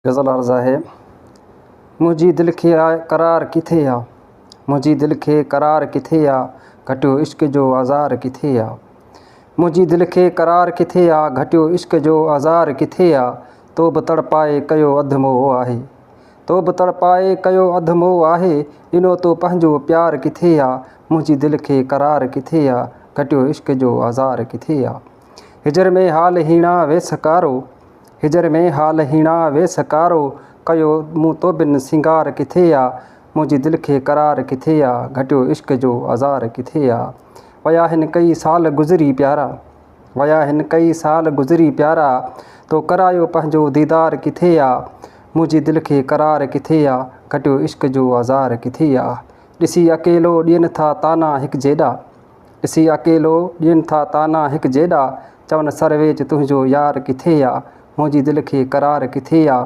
गज़ल अर्ज़ा है। मुंहिंजी दिलि खे करार किथे आ, मुंहिंजी दिलि खे करार किथे आ, घटियो इश्क जो आज़ार किथे आ। मुंहिंजी दिलि खे करार किथे आ, घटियो इश्क जो आज़ार किथे आ। तो बि तड़पाए कयो अधु मोह आहे, तो बि तड़पाए कयो अधु मोह आहे। ॾिनो तो पंहिंजो प्यार किथे आ, मुंहिंजी दिलि खे करार किथे आ, घटियो इश्क जो आज़ार किथे आ। हिजर में हाल हीणा वेस कारो, हिजर में हाल हीणा वेस कारो, कयो मूं तो बिन सिंगार किथे आ, मुंहिंजी दिलि खे करार किथे आ, घटियो इश्क जो आज़ार किथे आ। वया हिन कई साल गुज़री प्यारा, वया हिन कई साल गुज़री प्यारा, तो करायो पंहिंजो दीदार किथे आ, मुंहिंजी दिलि खे करार किथे आ, घटियो इश्क जो आज़ार किथे आ। ॾिसी अकेलो ॾियनि था ताना हिकु जेॾा, ॾिसी अकेलो ॾियनि था ताना हिकु जेॾा, चवनि सरवेज तुंहिंजो यार किथे आ, मुंहिंजी दिलि खे करार किथे आ,